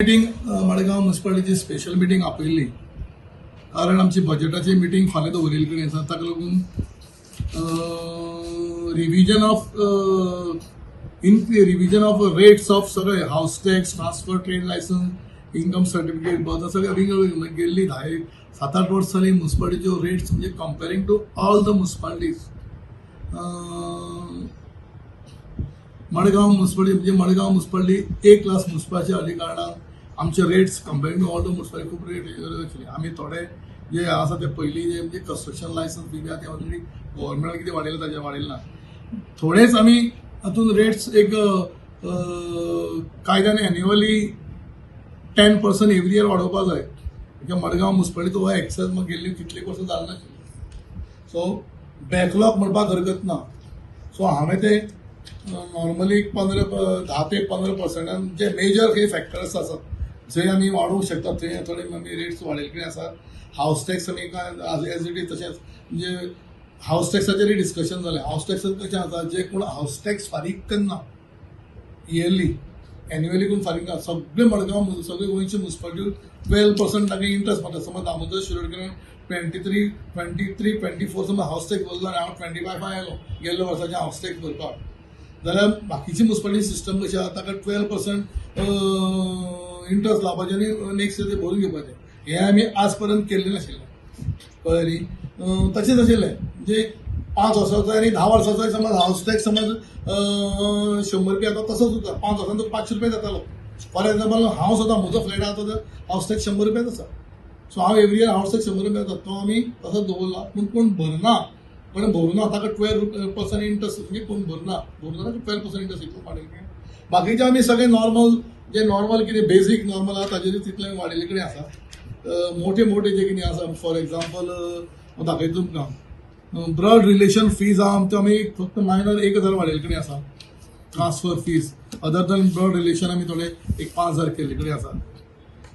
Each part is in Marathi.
मीटिंग मडगांव म्युनिसिपालिटीची स्पेशल मीटिंग आपयल्ली कारण आमची बजेटाची मीटिंग फाल्यां दवरिल्ली कडेन आसा ताका लागून रिव्हिजन ऑफ रेट्स ऑफ सगळे house tax transfer trade licence income certificate birth सगळे गेल्ली 7-8 वर्ष जाली म्युनिसिपालिटीच्यो रेट्स म्हणजे comparing to all the municipalities Madgaon municipality म्हणजे मडगांव म्युनिसिपालिटी एक क्लास म्युनिसिपालिटी आसल्या कारणान आमचे rates comparing to all the municipality खूप रेट आशिल्ले. आमी थोडे जे आसा ते पयलीं जे म्हणजे कन्स्ट्रक्शन लायसन्स बी ते ऑलरेडी गव्हर्मेंटान कितें वाडयलें ताजें वाडयलें ना. थोडेच आमी हातून रेट्स एक कायद्यान एन्युअली 10% एवरी इयर वाडोवपाक जाय. म्हणजे मडगांव म्युनिसिपालिटी हो एक्सेस मग गेल्ली कितलेक वर्सां जालें नाशिल्लें. सो बॅकलॉग म्हणपाक हरकत ना. सो हांवें ते नॉर्मली 10 ते 15% जे मेजर काही फॅक्टर्स आसात जंय आमी वाडोवंक शकतात थंय थोडे आमी रेट्स वाडयल्ले आसात. हाऊस टॅक्स आमी एज इट इज तशेंच म्हणजे हाऊस टॅक्साचेरय डिस्कशन जालें. हाऊस टॅक्स कशें आसा जे कोण हाऊस टॅक्स फारीक करना इयरली एन्युअली करून फारीक करना सगळे मडगांव सगळे गोंयचे म्युनिसिपालिटी 12% ताका इंट्रस्ट मारता. समज दामोदर शिरोडकरान 23-24 समज हाऊस टॅक्स भरलो आनी हांव 25 आयलो गेल्ल्या वर्साचे हाऊस टॅक्स भरपाक जाल्यार बाकीची म्युनिसिपालिटी सिस्टम कशी आसा ताका 12% इंट्रस्ट लावपाचें आनी नेक्स्ट इयर ते भरून घेवपाचें. हें आमी आज पर्यंत केल्लें नाशिल्लें. कळ्ळें तशेंच आशिल्लें म्हणजे 5 वर्साचो आनी 10 वर्साचो समज हाऊस टॅक्स समज 100 रुपया येता तसोच उरता. 5 वर्सांचो 500 रुपया जातालो. फॉर एक्झाम्पल हांव सुद्दां म्हजो फ्लॅट आसा तो हाऊस टॅक्स 100 रुपयाच आसा. सो हांव एवरी इयर हाऊस टॅक्स 100 रुपया जाता तो आमी तसोच दवरला. पूण कोण भरना पण भरूना ताका 12% इंट्रस्ट म्हणजे कोण भरना 12% इंट्रस्ट इतलो वाडयलें. बाकीचे आमी सगळे नॉर्मल कितें बेजीक नॉर्मल आसा ताजेर तितले वाडयल्ले कडेन आसा. मोठे जे कितें आसा फॉर एक्झाम्पल हांव दाखयता तुमकां ब्लड रिलेशन फीज आमी फक्त मायनर 1000 वाडयल्ले कडेन आसा. Transfer fees other than blood relation आमी थोडे 5,000 केल्ले कडेन आसा.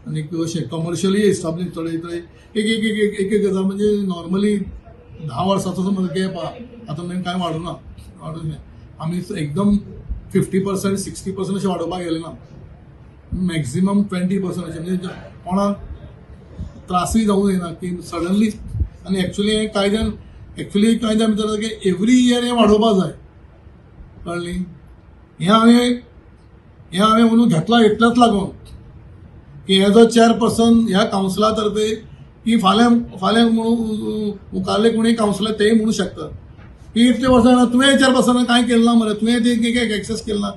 आनी अशें कमर्शियली एस्टाब्लीश थोडे एक हजार म्हणजे नॉर्मली 10 वर्साचो समज गॅप आहा हातून कांय वाडून आमी एकदम 50% 60% अशें वाडोवपाक गेले ना. मॅक्झिमम 20% अशें म्हणजे कोणाक त्रासूय जावूं जायना की सडनली. आनी एक्चुअली कायद्यान भितर की एवरी इयर हें वाडोवपाक जाय. कळ्ळें. हें हांवें म्हणून घेतला इतल्याच लागून की एज अ चेअरपर्सन ह्या कावन्सिला तर्फे की फाल्यां म्हणून मुखारले कोणी कावन्सिलर तेय म्हणू शकतात की इतले वर्सां तुवें चेअरपर्सनान कांय केलें ना मरे तुवें ते एक्सेस केलें ना